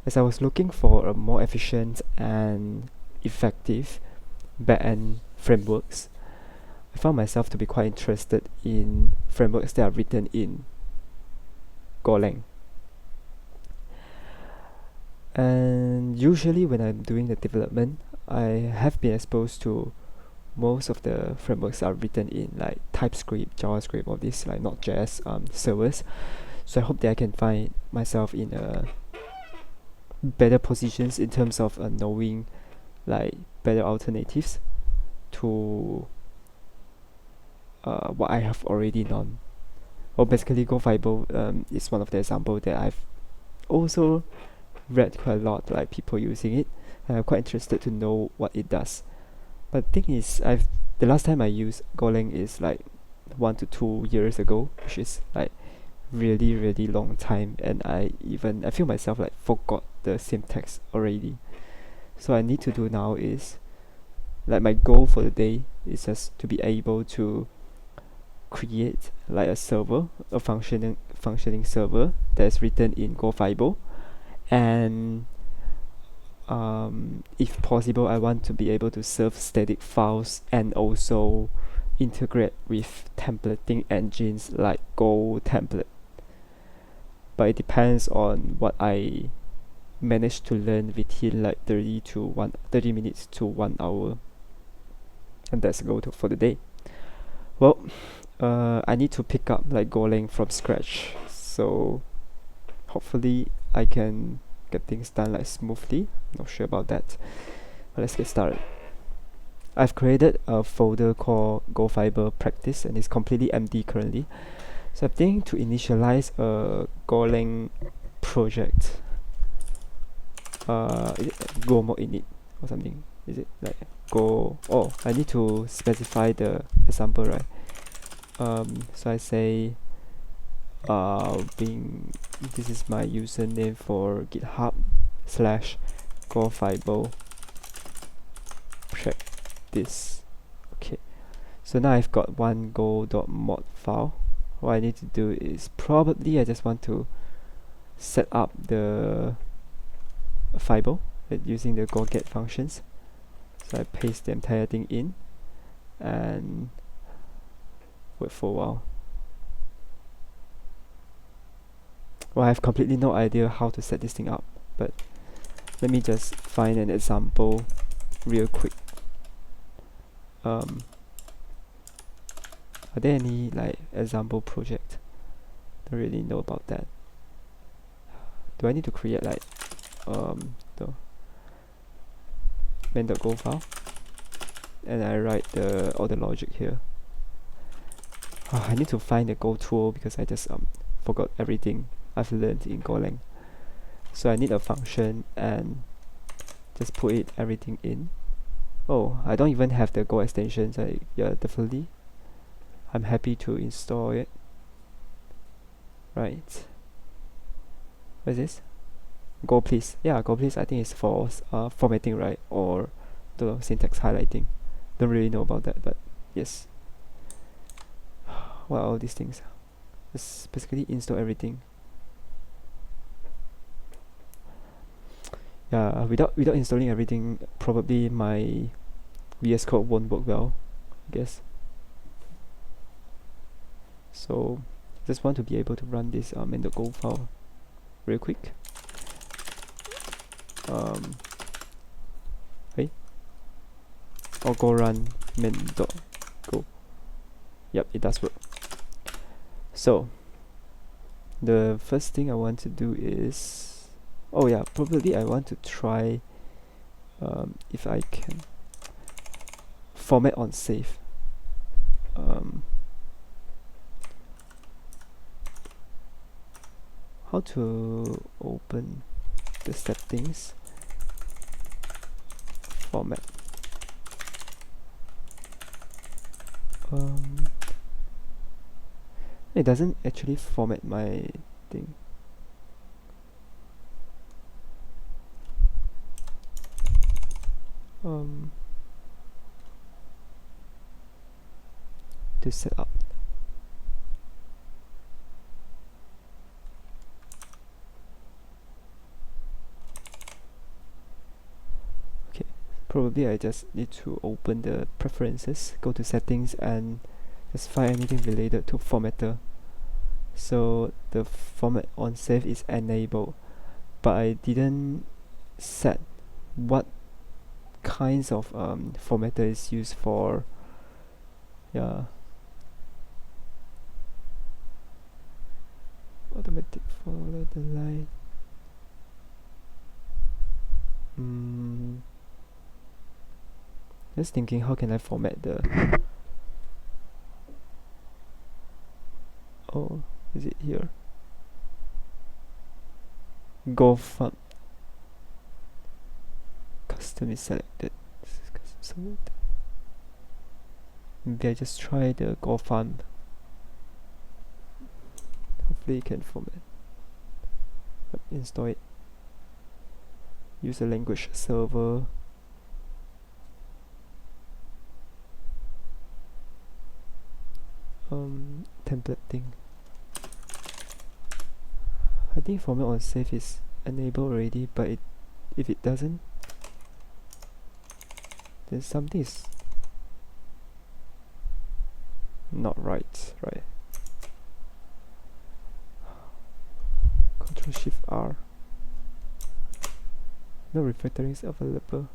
As I was looking for a more efficient and effective backend frameworks, I found myself to be quite interested in frameworks that are written in Golang. And usually when I'm doing the development, I have been exposed to most of the frameworks are written in like TypeScript, JavaScript, all these like Node.js servers. So I hope that I can find myself in a better positions in terms of knowing like better alternatives to what I have already known. Well, basically, GoFiber is one of the example that I've also read quite a lot, like people using it, and I'm quite interested to know what it does. But the thing is, the last time I used Golang is like 1 to 2 years ago, which is like really long time, and I feel myself like forgot the syntax already. So I need to do now is like my goal for the day is just to be able to create like a server, a functioning server that's written in GoFiber, and if possible, I want to be able to serve static files and also integrate with templating engines like Go template. But it depends on what I manage to learn within like 30 minutes to 1 hour, and that's the goal for the day. Well, I need to pick up like Golang from scratch, so hopefully I can get things done like smoothly. Not sure about that, but let's get started. I've created a folder called GoFiber practice, and it's completely empty currently. So I'm thinking to initialize a Golang project. Is it Go more init or something? Is it like Go? Oh, I need to specify the example, right? So I say this is my username for GitHub / GoFiber practice. Okay, so now I've got one go.mod file. What I need to do is probably I just want to set up the fiber using the go get functions. So I paste the entire thing in and wait for a while. Well, I have completely no idea how to set this thing up, but let me just find an example real quick. Are there any like example project? Don't really know about that. Do I need to create like the main.go file, and I write all the logic here. I need to find the Go tool because I just forgot everything I've learned in Golang. So I need a function and just put everything in. Oh, I don't even have the Go extensions. Yeah, definitely. I'm happy to install it. Right. What is this? Go please. Yeah, go please. I think it's for formatting, right? Or the syntax highlighting. Don't really know about that, but yes. What are all these things? Just basically install everything. Yeah, without installing everything, probably my VS Code won't work well, I guess. So just want to be able to run this main.go file real quick. Or go run main.go. Yep, it does work. So the first thing I want to do is, oh yeah, probably I want to try if I can format on save. How to open the settings, format. It doesn't actually format my thing. To set up. Probably I just need to open the preferences, go to settings, and just find anything related to formatter. So the format on save is enabled, but I didn't set what kinds of formatter is used for. Yeah, automatic follow the line. Just thinking, how can I format the? Oh, is it here? GoFiber custom is selected. Maybe I just try the GoFiber. Hopefully it can format. Install it. Use a language server. Template thing. I think format on save is enabled already, but if it doesn't, then something is not right. Ctrl Shift R. No refactoring is available.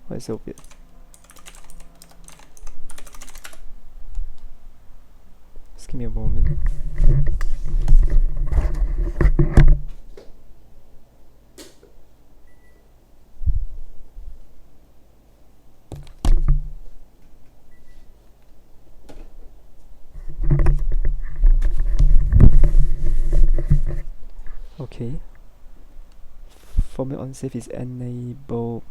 Why is it so weird? Just give me a moment. Okay. Format on save is enabled,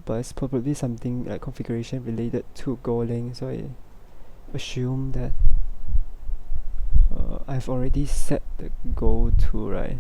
but it's probably something like configuration related to Golang, so I assume that I've already set the go to, right?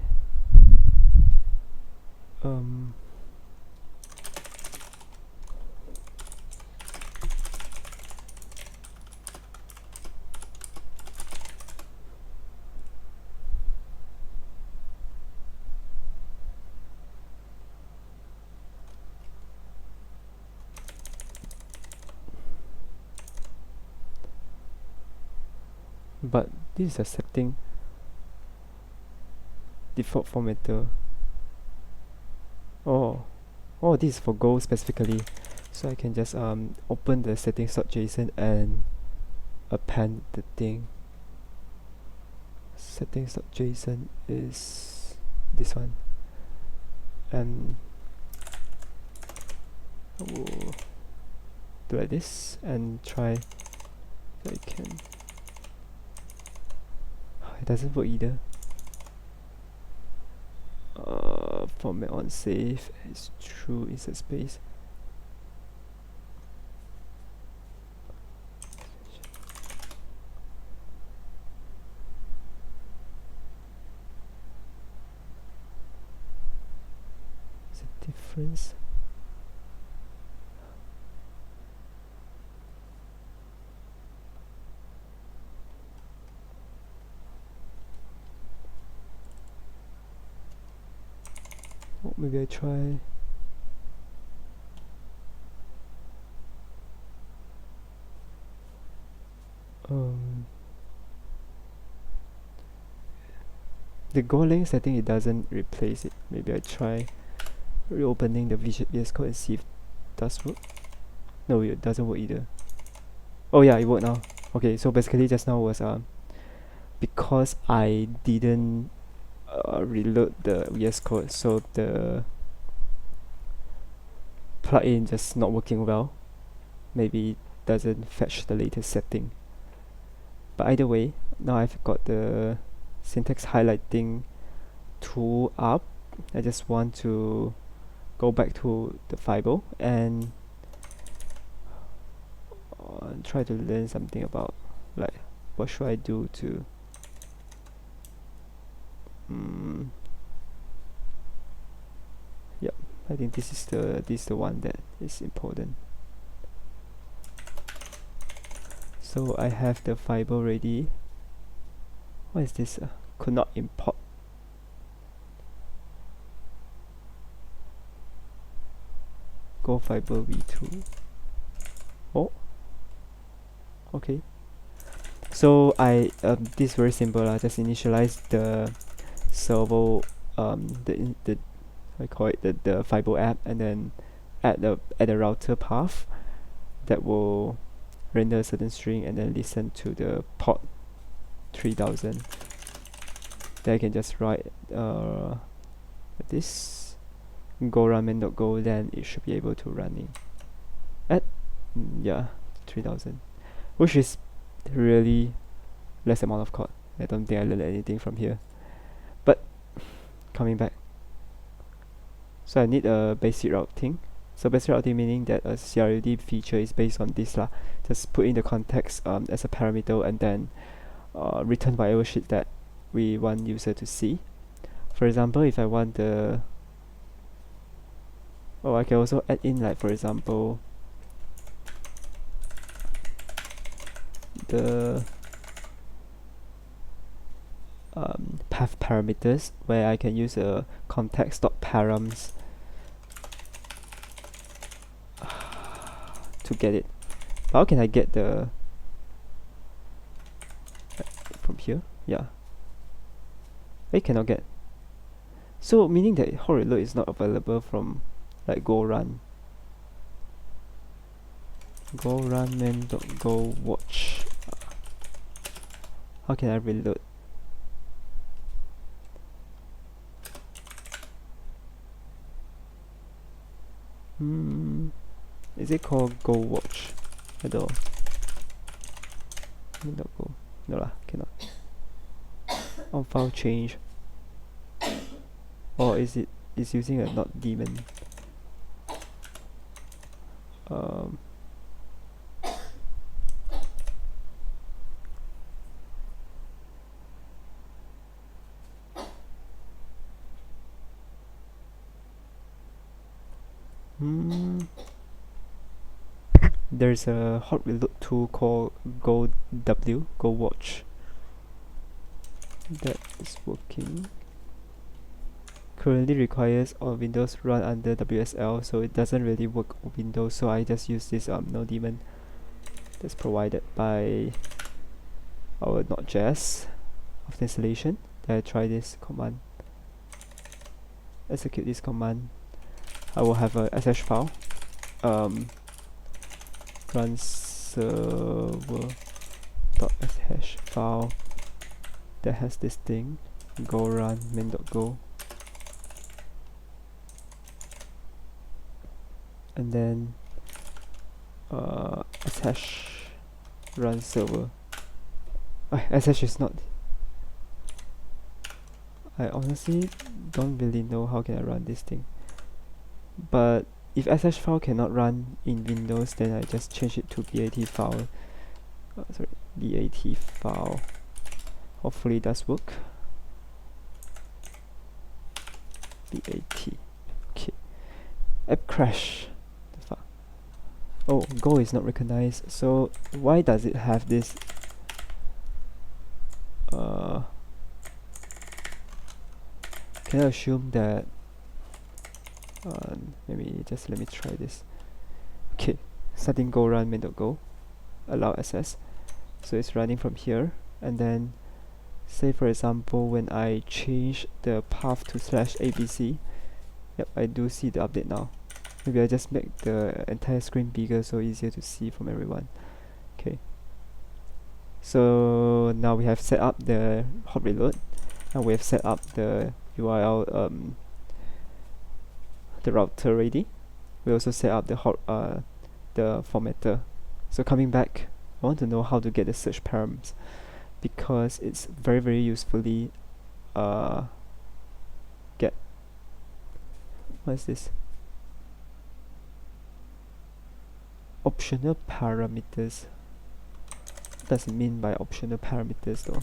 But this is a setting, default formatter. Oh, this is for Go specifically, so I can just open the settings.json and append the thing. Settings.json is this one, and I will do like this and try if I can. It doesn't work either. Format on save is true insert space. Is a difference? Oh, maybe I try. The Golang setting, it doesn't replace it. Maybe I try reopening the VS Code and see if it does work. No, it doesn't work either. Oh yeah, it worked now. Okay, so basically just now was because I didn't reload the VS Code, so the plugin just not working well. Maybe it doesn't fetch the latest setting. But either way, now I've got the syntax highlighting tool up. I just want to go back to the Fiber and try to learn something about, like, what should I do to yep, I think this is the one that is important. So I have the Fiber ready. What is this? Could not import. GoFiber v2. Oh, okay. So this is very simple. I just initialize the servo, the I call it the Fiber app, and then add the router path that will render a certain string and then listen to the port 3000. Then I can just write this go run main.go, then it should be able to running at 3000, which is really less amount of code. I don't think I learned anything from here. But coming back, so I need a basic routing. So basic routing meaning that a CRUD feature is based on this lah. Just put in the context as a parameter and then return whatever shit that we want user to see. For example, if I want the I can also add in, like, for example, the path parameters, where I can use a context.params to get it. How can I get the from here? Yeah, I cannot get. So meaning that hot reload is not available from like go run main.go watch. How can I reload? Is it called go watch at all? Main.go. No lah, cannot. On file change. Or is it's using a not daemon? There's a hot reload tool called go watch that is working. Currently requires all Windows run under WSL, so it doesn't really work on Windows, so I just use this no daemon that's provided by our Node.js of the installation. Then I try this command, execute this command. I will have a sh file, run server.sh file that has this thing, go run main.go, and then sh run server. Sh is not. I honestly don't really know how can I run this thing. But if sh file cannot run in Windows, then I just change it to bat file. BAT file. Hopefully it does work. BAT. Okay. App crash. Oh, Go is not recognized. So why does it have this? Can I assume that? Maybe just let me try this. Okay, setting go run main.go, allow access. So it's running from here, and then say for example when I change the path to /abc, yep, I do see the update now. Maybe I just make the entire screen bigger so easier to see from everyone. Okay, so now we have set up the hot reload, and we have set up the URL, the router ready. We also set up the formatter. So coming back, I want to know how to get the search params, because it's very usefully get, what is this? Optional parameters. What does it mean by optional parameters though?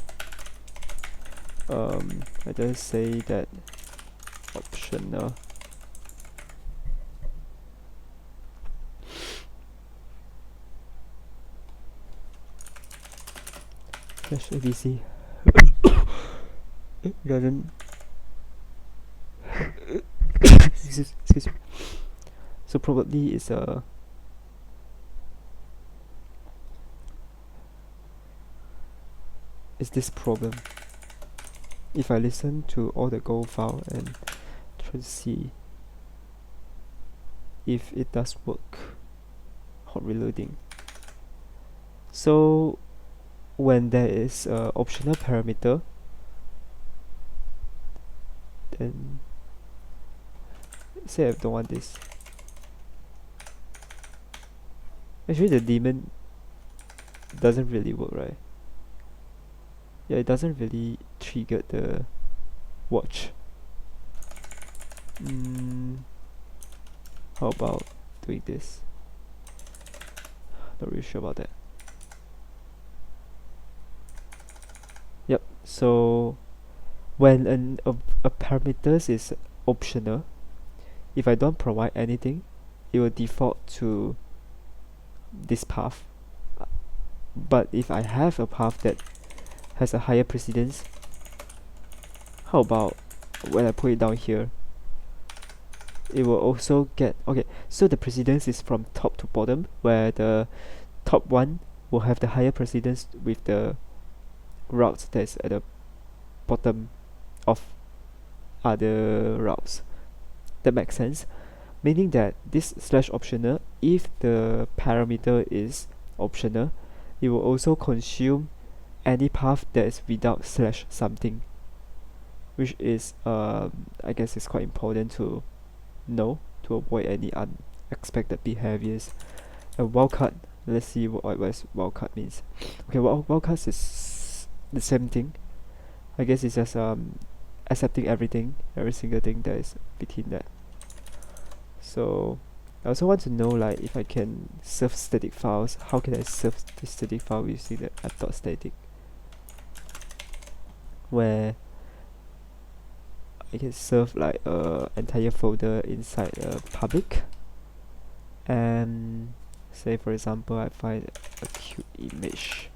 I just say that optional /abc. It doesn't excuse me. So probably it's this problem. If I listen to all the Go file and try to see if it does work, hot reloading. So when there is a optional parameter, then say I don't want this. Actually the daemon doesn't really work, right? Yeah, it doesn't really trigger the watch. How about doing this? Not really sure about that. Yep, so when a parameters is optional, if I don't provide anything, it will default to this path. But if I have a path that has a higher precedence, how about when I put it down here, it will also get, okay, so the precedence is from top to bottom, where the top one will have the higher precedence with the routes that's at the bottom of other routes. That makes sense, meaning that this slash optional, if the parameter is optional, it will also consume any path that is without slash something, which is I guess it's quite important to know to avoid any unexpected behaviors. A wildcard, let's see what wildcard means. Okay, wildcards is the same thing. I guess it's just accepting everything, every single thing that is between that. So I also want to know, like, if I can serve static files, how can I serve this static file using the app.static, where I can serve like entire folder inside public, and say for example I find a cute image.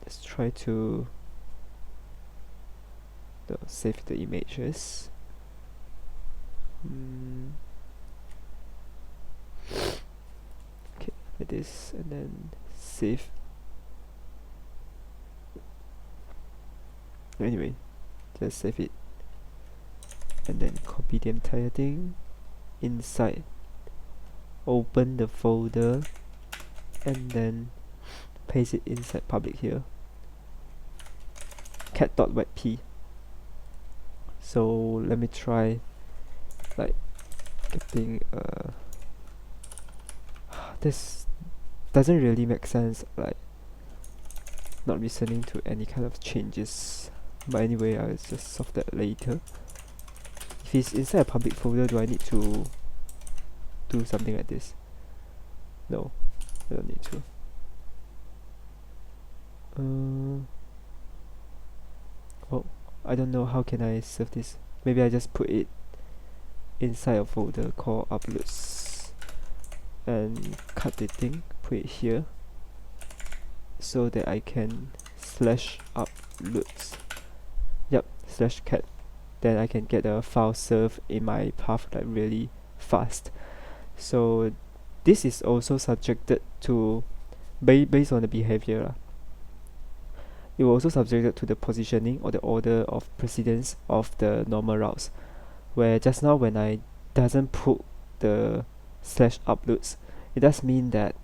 Let's try to save the images. Okay, like this, and then save. Anyway, just save it, and then copy the entire thing inside, open the folder, and then paste it inside public here, cat.webp. So let me try like getting this doesn't really make sense, like not listening to any kind of changes, but anyway, I'll just solve that later. If it's inside a public folder, do I need to do something like this? No, I don't need to. Oh, I don't know how can I serve this. Maybe I just put it inside a folder called uploads and cut the thing, put it here, so that I can slash uploads. Yep, slash cat. Then I can get a file served in my path like really fast. So this is also subjected to based on the behavior. It will also subjected to the positioning or the order of precedence of the normal routes, where just now when I doesn't put the slash uploads, it does mean that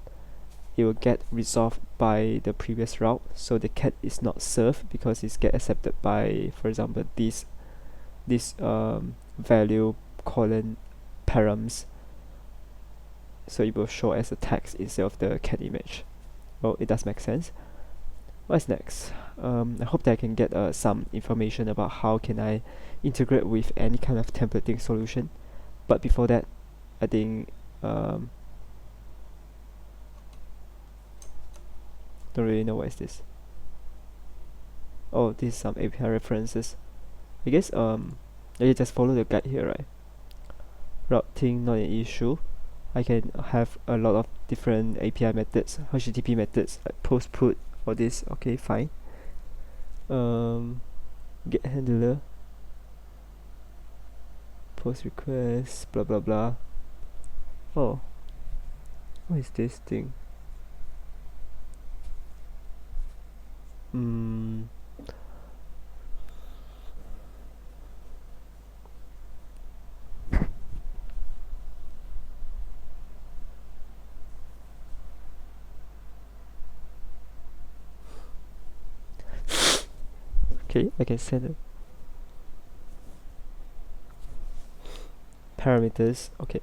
it will get resolved by the previous route, so the cat is not served because it's get accepted by, for example, this value colon params, so it will show as a text instead of the cat image. Well, it does make sense. What's next? I hope that I can get some information about how can I integrate with any kind of templating solution. But before that, I think don't really know what is this. Oh, this is some API references. I guess you just follow the guide here, right? Routing not an issue. I can have a lot of different API methods, HTTP methods like post, put, all this. Okay, fine. Get handler, post request, blah blah blah. Oh, what is this thing? Okay, I can set it. Parameters. Okay.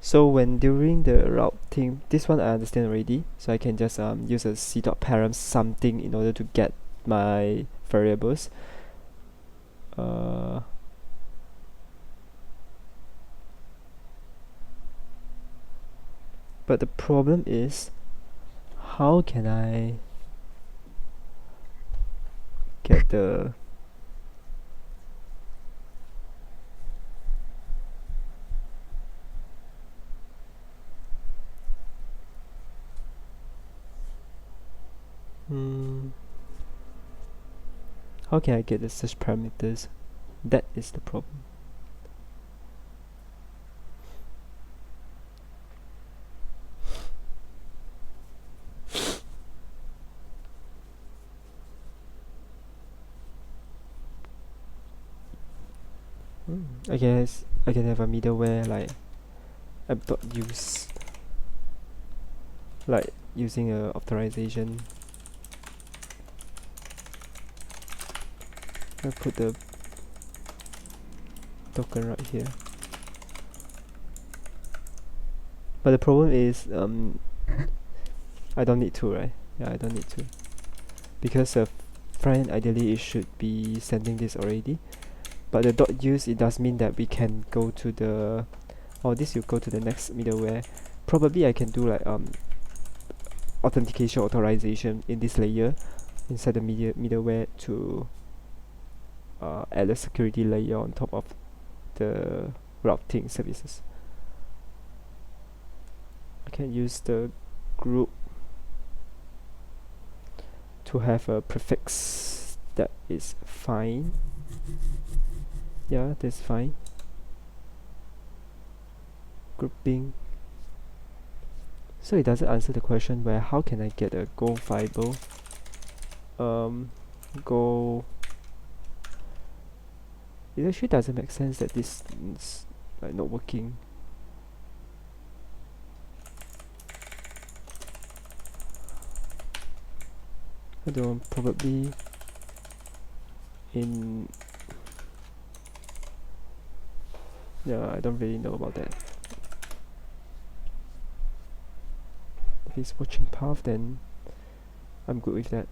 So when during the routing, this one I understand already. So I can just use a c.param something in order to get my variables. But the problem is, how can I get the how can I get the such parameters? That is the problem. I guess I can have a middleware like app.use, like using a authorization. I put the token right here. But the problem is I don't need to, right? Yeah, I don't need to, because of front ideally it should be sending this already. But the .use, it does mean that we can go to the this will go to the next middleware. Probably I can do like authentication authorization in this layer inside the middleware to add a security layer on top of the routing services. I can use the group to have a prefix. That is fine. Yeah, that's fine. Grouping. So it doesn't answer the question where how can I get a GoFiber? Go. It actually doesn't make sense that this is like not working. I don't know, probably in I don't really know about that. If it's watching path, then I'm good with that.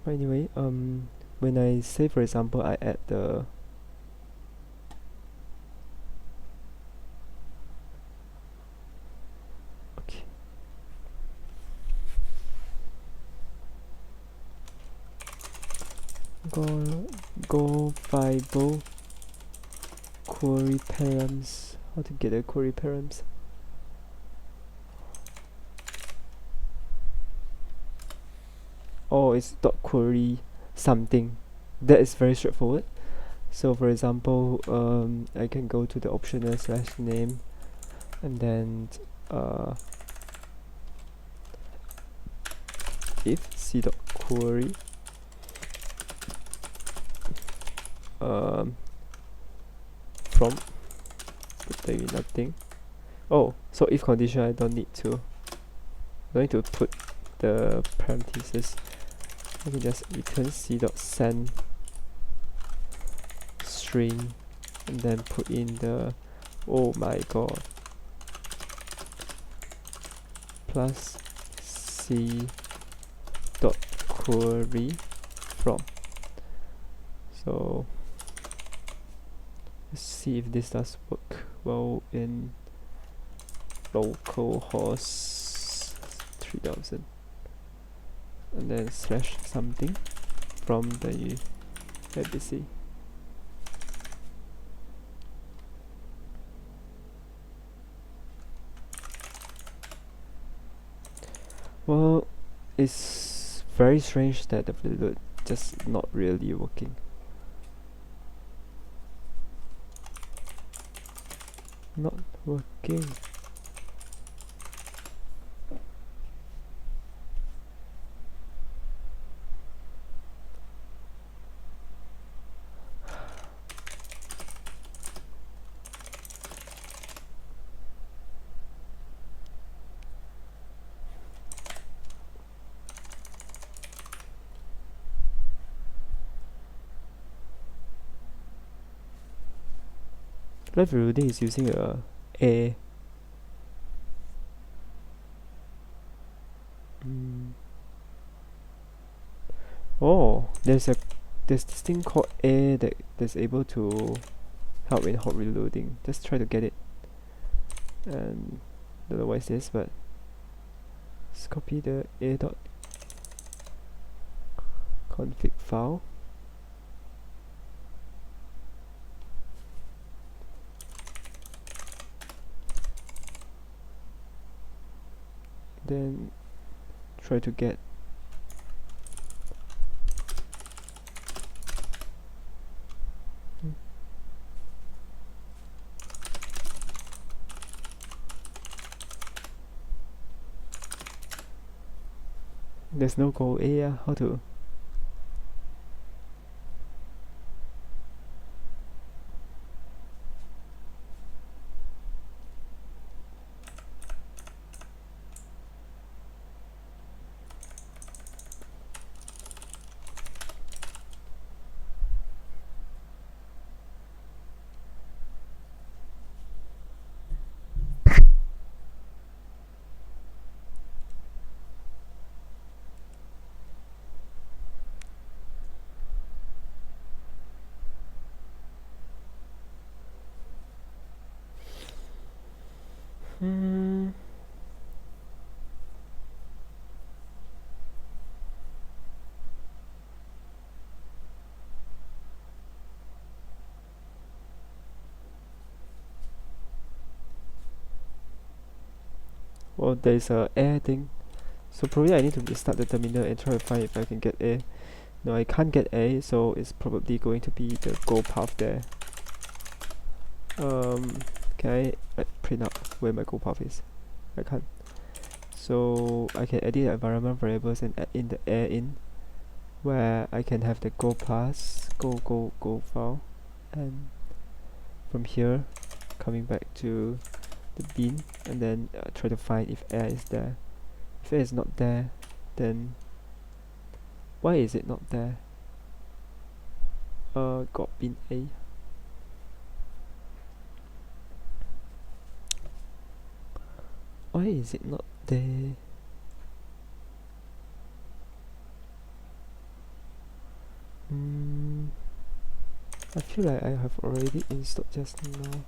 But anyway, when I say, for example, I add the GoFiber query params. How to get the query params? Oh, it's dot query something. That is very straightforward. So for example, I can go to the optional /name and then if c.query from put nothing. Oh, so if condition, I don't need to put the parentheses. I can just return c.send string and then put in the oh my god plus c dot query from. So let's see if this does work well in localhost 3000 and then slash something from the ABC. it's very strange that the reload just not really working. Not working. Live reloading is using a Oh, there's this thing called A that's able to help in hot reloading. Just try to get it. And don't know what is this, but let's copy the a.config file. Then try to get there's no go A. How to well, there's a air thing, so probably I need to restart the terminal and try to find if I can get A. No, I can't get A, so it's probably going to be the go path there. Can I print out where my go path is? I can't. So I can edit the environment variables and add in the air in, where I can have the go path, go file, and from here coming back to the bin, and then try to find if air is there. If air is not there, then why is it not there? Got bin A. Why is it not there? I feel like I have already installed just now.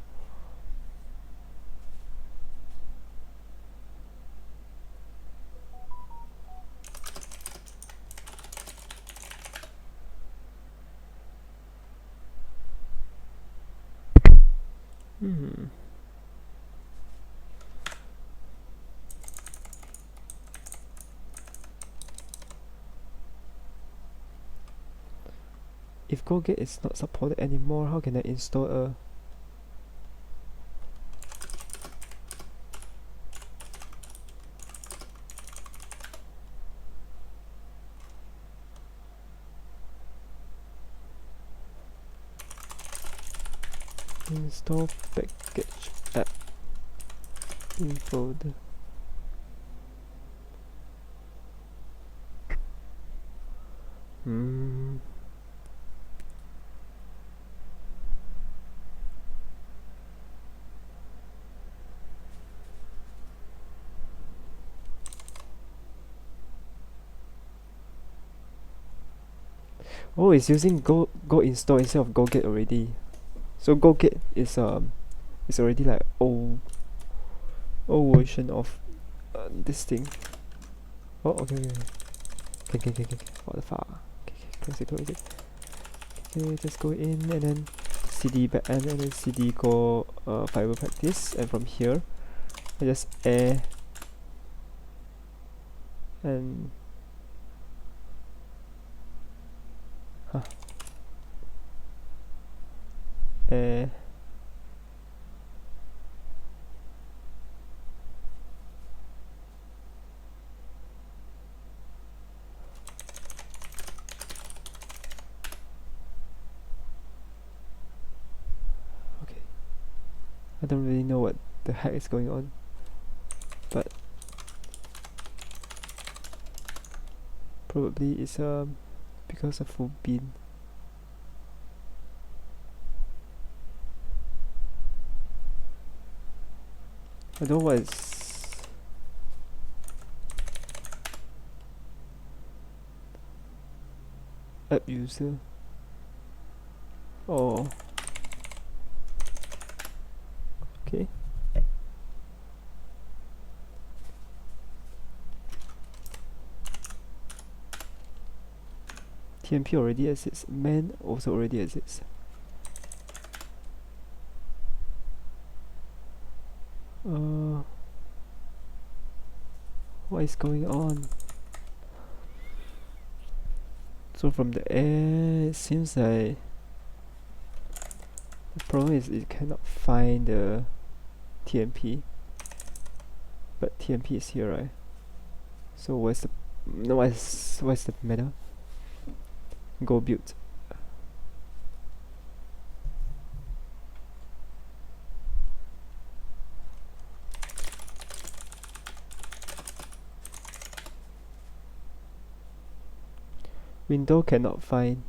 If GoGet is not supported anymore, how can I install a install package app in folder? Oh, it's using go install instead of GoGet already. So GoGet is already like old version of this thing. Oh, okay. What the fuck? Okay, close it. Okay, just go in and then cd backend and then cd go fiber practice, and from here I just air and Huh. Eh. Okay. I don't really know what the heck is going on, but probably it's because of full bin. I don't know what is app user. Oh, okay. TMP already exists. Man also already exists. What is going on? So from the air, it seems like the problem is it cannot find the TMP. But TMP is here, right? So where's the where's the matter? Go build. Window cannot find.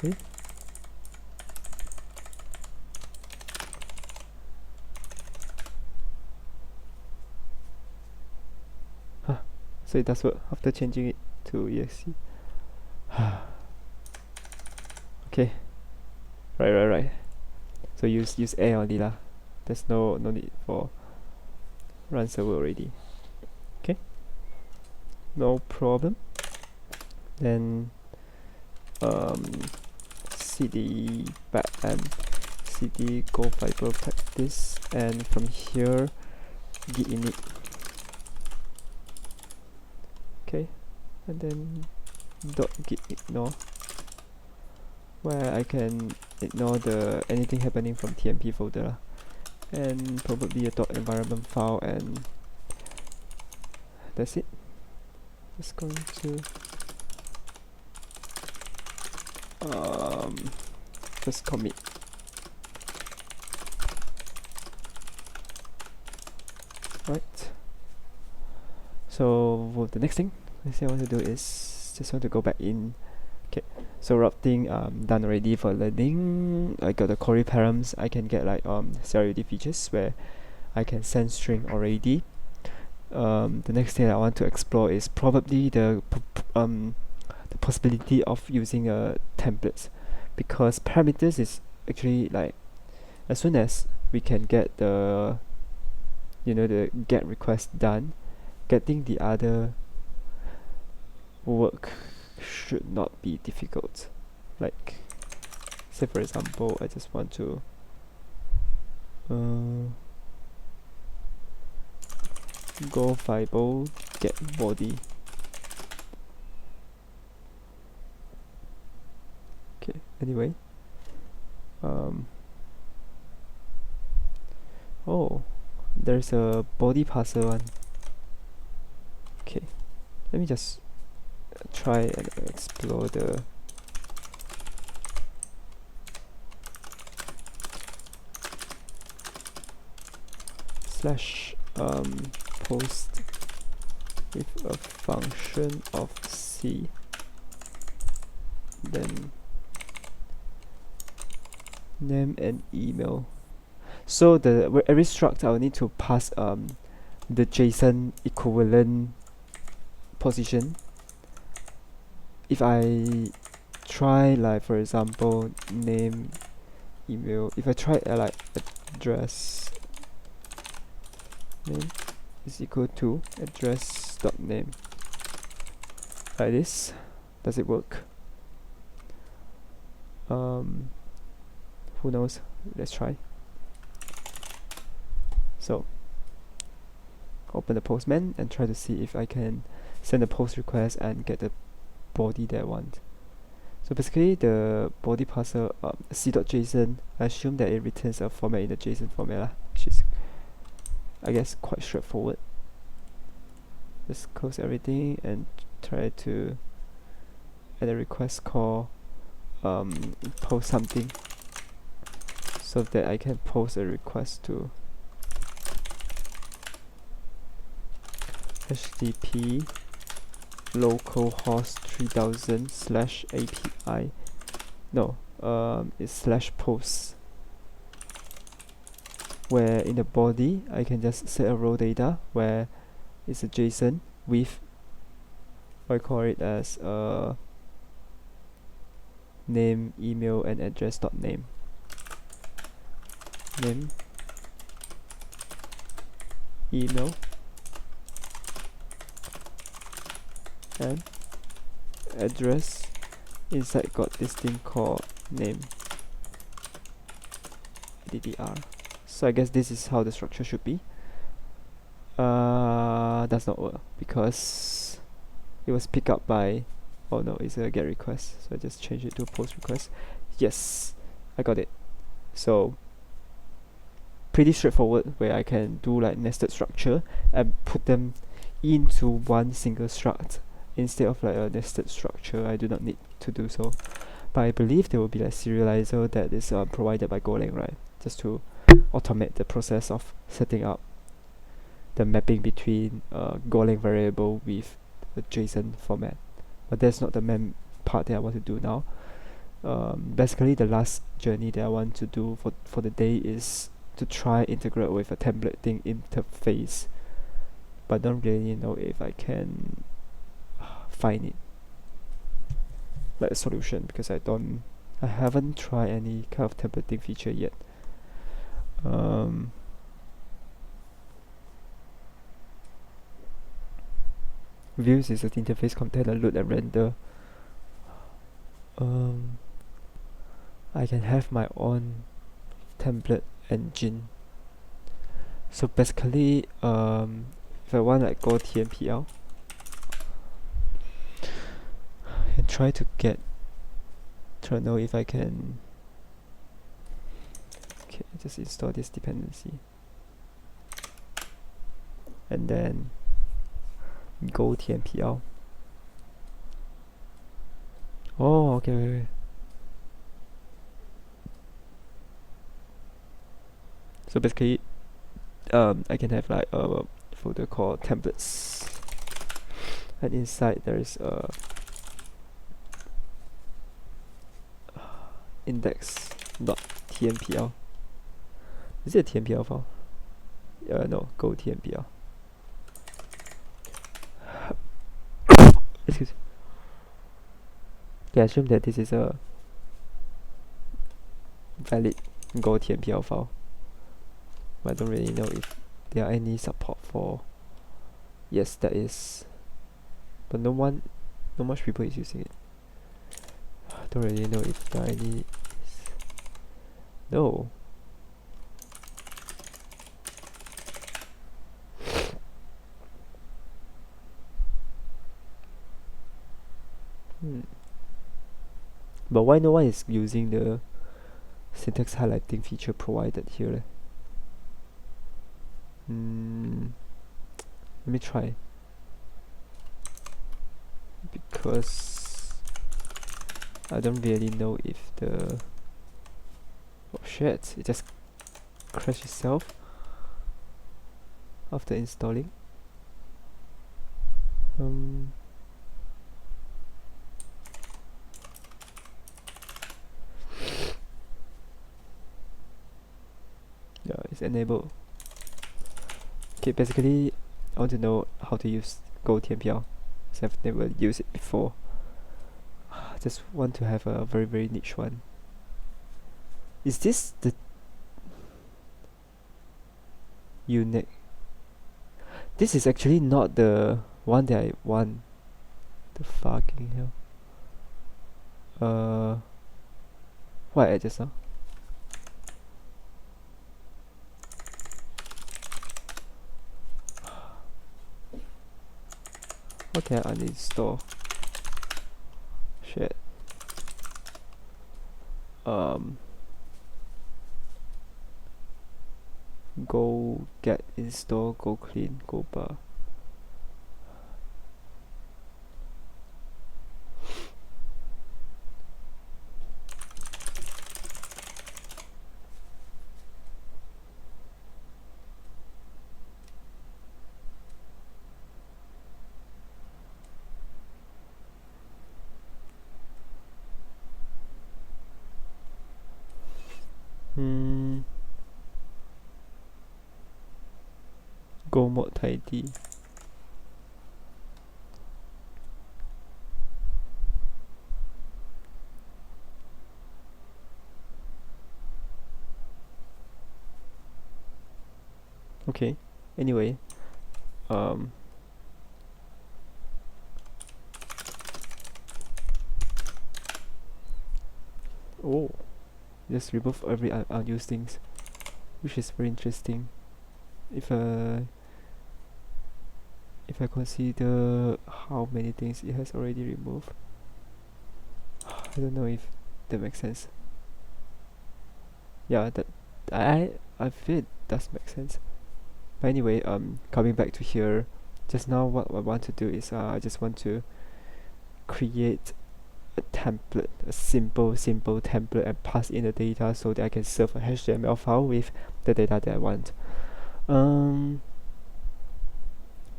Eh? Huh. So it does work after changing it to exe. Okay. Right. So use air only lah. There's no need for run server already. Okay. No problem. Then cd back and cd GoFiber practice, and from here git init. Okay, and then .git ignore, where I can ignore the anything happening from TMP folder, and probably a .environment file, and that's it. Just going to just commit. Right. So for the next thing, I want to do is just want to go back in. Okay, so routing done already for learning. I got the query params. I can get like seriality features where I can send string already. The next thing I want to explore is probably the possibility of using templates, because parameters is actually like, as soon as we can get the the get request done, getting the other work should not be difficult. Like, say for example, I just want to GoFiber get body. Okay, anyway, oh, there's a body parser one. Okay, let me just try and explore the slash post with a function of C, then name and email. So the every struct I will need to pass the JSON equivalent position. If I try, like for example, name, email, if I try like address name is equal to address dot name, like this, does it work? Who knows? Let's try. So open the postman and try to see if I can send a post request and get the body that I want. So basically the body parser c.json, I assume that it returns a format in the JSON format lah, which is I guess quite straightforward. Just close everything and try to add a request call post something, so that I can post a request to http localhost 3000 /API. No, it's /post, where in the body I can just set a raw data where it's a JSON with, I call it as name, email, and address dot name. Name, email, and address. Inside got this thing called name ddr. So I guess this is how the structure should be. Does not work because it was picked up by, oh no, it's a get request, so I just change it to post request. Yes, I got it. So pretty straightforward, where I can do like nested structure and put them into one single struct instead of like a nested structure. I do not need to do so, but I believe there will be a serializer that is provided by Golang, right, just to automate the process of setting up the mapping between Golang variable with the JSON format. But that's not the main part that I want to do now. Basically the last journey that I want to do for the day is to try integrate with a templating interface, but don't really know if I can find it like a solution, because I haven't tried any kind of templating feature yet. Views is an interface container load and render. I can have my own template engine. So basically, if I want like go TMPL and try to know if I can. Okay, just install this dependency and then go TMPL. Oh, okay, wait. So basically, I can have like a folder called templates, and inside there is a index.tmpl. Is it a TMPL file? No, go TMPL. Excuse me. Yeah, I assume that this is a valid Go TMPL file, but I don't really know if there are any support for. Yes, there is, but not much people is using it. Don't really know if there are any. No. But why no one is using the syntax highlighting feature provided here? Let me try, because I don't really know if the. Oh shit! It just crashed itself after installing. Yeah, it's enabled. Okay, basically I want to know how to use Go TMPL, because I've never used it before. Just want to have a very very niche one. Is this the unique? This is actually not the one that I want. The fucking hell. What I just now? What can I uninstall? chat. Go get install, go clean, go bar. Go mode tidy. Okay, anyway, oh, just remove every unused things, which is very interesting. If I consider how many things it has already removed, I don't know if that makes sense. Yeah, that I feel it does make sense. But anyway, coming back to here, just now what I want to do is I just want to create a template, a simple template, and pass in the data so that I can serve a HTML file with the data that I want.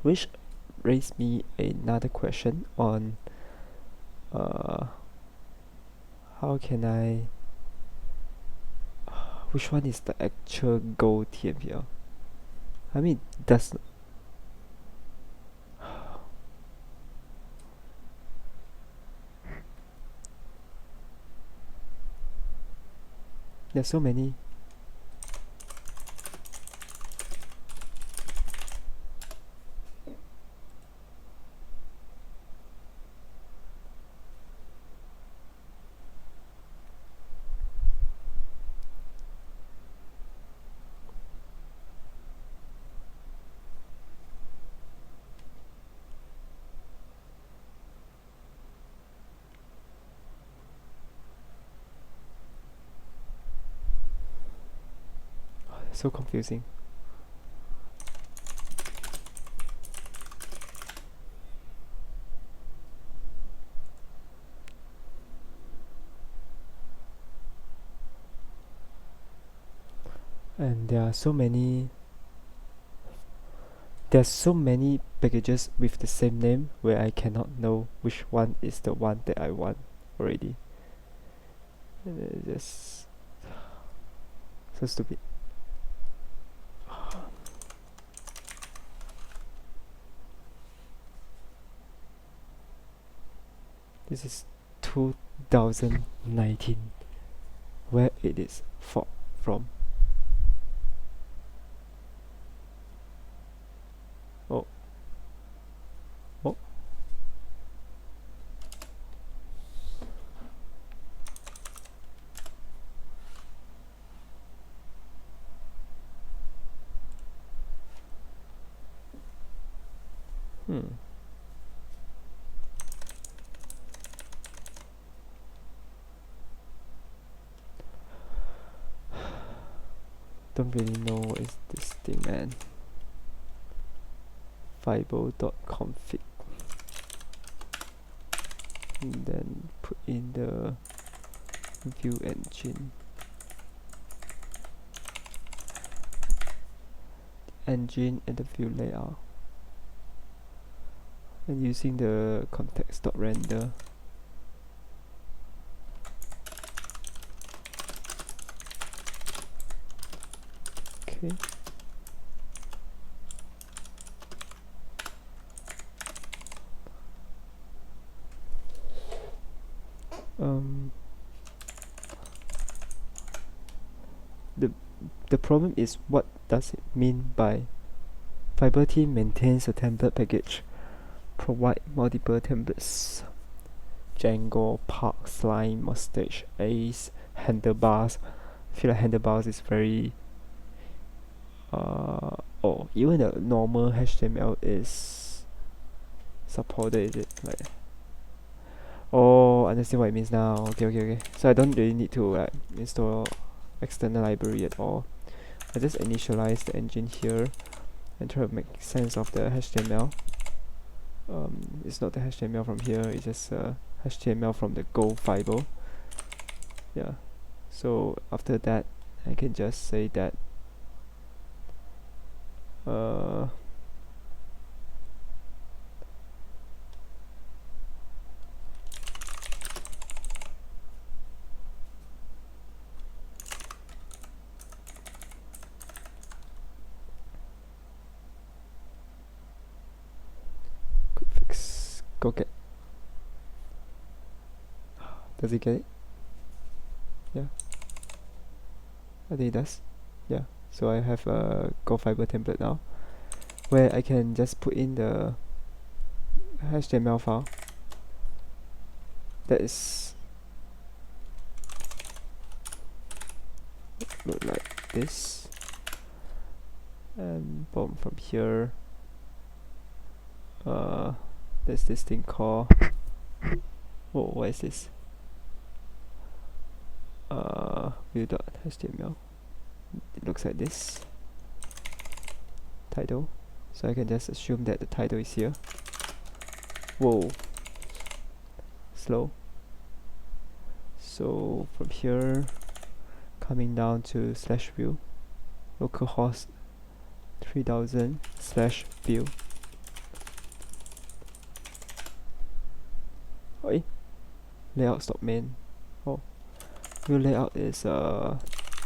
Which raised me another question on how can I which one is the actual Go TMPL? I mean, there's so many. So confusing. And there's so many packages with the same name where I cannot know which one is the one that I want already. And just so stupid. This is 2019. Where it is from? Oh. Oh. Don't really know what is this thing, man. Fiber.config, and then put in the view engine and the view layout, and using the context.render. Okay. The problem is, what does it mean by Fiber team maintains a template package, provide multiple templates, Django, Park, Slime, Mustache, Ace, Handlebars. I feel like Handlebars is very even the normal HTML is supported, is it? Like, oh, understand what it means now. Okay. So I don't really need to like install external library at all. I just initialize the engine here and try to make sense of the HTML. It's not the HTML from here, it's just HTML from the GoFiber. Yeah. So after that, I can just say that quick fix, go get. Does it get it? Yeah. I think it does. Yeah. So I have a GoFiber template now, where I can just put in the HTML file that is look like this, and boom, from here there's this thing called what is this? View.html. It looks like this. Title. So I can just assume that the title is here. Whoa. Slow. So from here, coming down to /view, localhost 3000 /view. Oi. Layout stop main. Oh. View layout is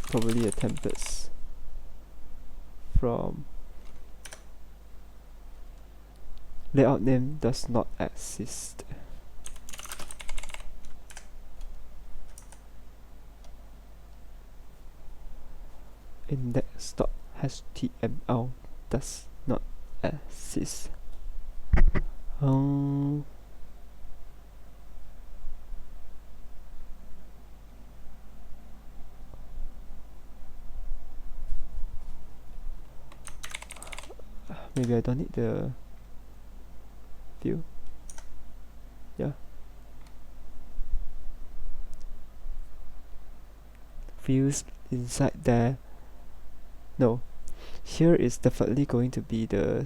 probably a templates from layout name does not exist. Index.html does not exist. Maybe I don't need the view. Yeah. Views inside there. No. Here is definitely going to be the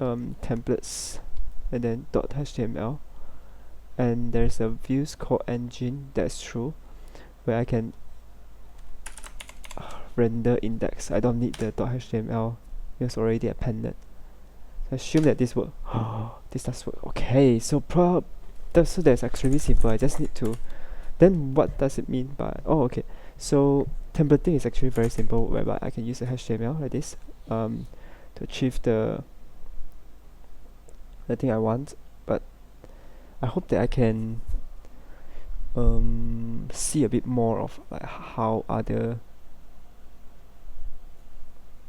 templates and then .html, and there's a views called engine, that's true, where I can render index. I don't need the .html, it's already appended. So I assume that this works. This does work. Okay, so so that's extremely simple. I just need to. Then what does it mean by? Oh, okay. So templating is actually very simple, whereby I can use the HTML like this to achieve the thing I want. But I hope that I can see a bit more of like how other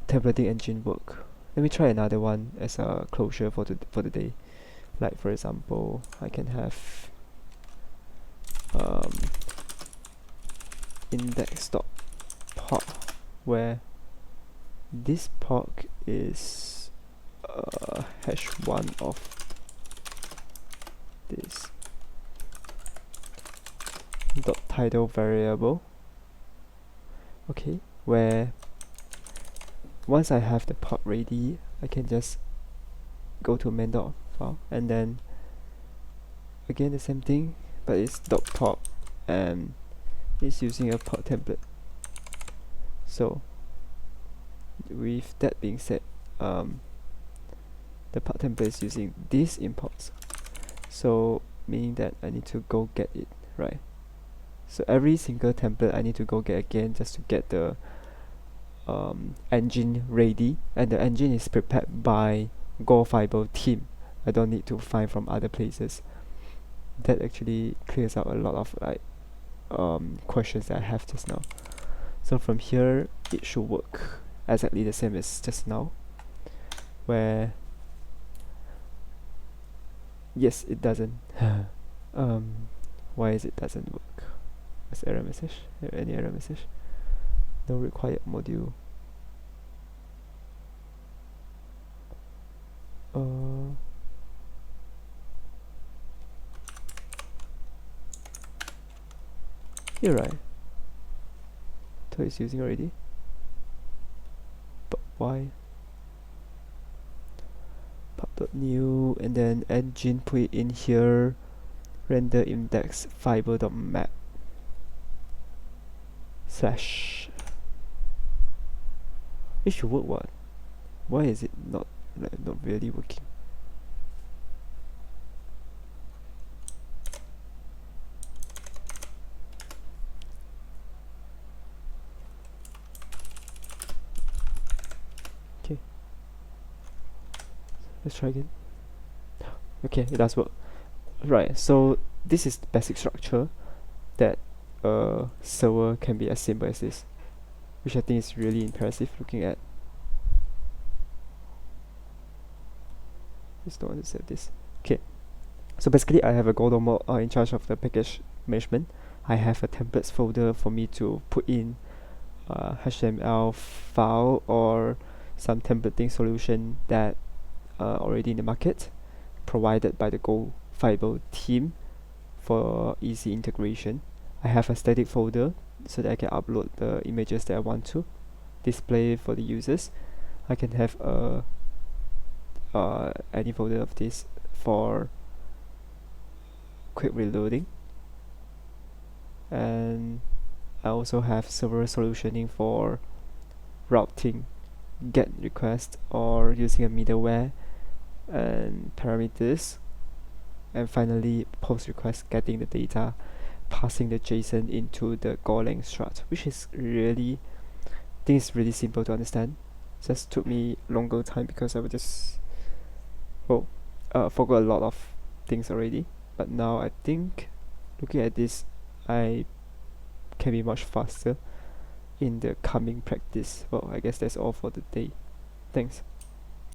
templating engine work. Let me try another one as a closure for the day. Like for example, I can have index.pop, where this pop is hash1 of this .title variable. Okay, where once I have the pop ready, I can just go to main.file and then again the same thing, but it's .pop and it's using a pop template. So with that being said, the pop template is using these imports, so meaning that I need to go get it, right? So every single template I need to go get again just to get the engine ready, and the engine is prepared by GoFiber team. I don't need to find from other places. That actually clears out a lot of like questions that I have just now. So from here it should work exactly the same as just now, where yes, it doesn't. Why is it doesn't work? What's error message? Any error message? No required module. You're right. So it's using already. But why? Pub.new and then engine put it in here. Render index fiber.map slash. It should work. What? Why is it not really working? Okay, let's try again. Okay, it does work. Right, so this is the basic structure that a server can be as simple as this, which I think is really impressive looking at. Just don't want to save this. Okay, so basically I have a GoDomo in charge of the package management. I have a templates folder for me to put in HTML file or some templating solution that already in the market, provided by the GoFiber team for easy integration. I have a static folder so that I can upload the images that I want to display for the users. I can have any folder of this for quick reloading, and I also have server solutioning for routing GET request or using a middleware and parameters, and finally post request getting the data, passing the JSON into the Golang strut, which is really, I think it's really simple to understand. Just took me longer time because I would just forgot a lot of things already, but now I think looking at this I can be much faster in the coming practice. Well, I guess that's all for the day. Thanks.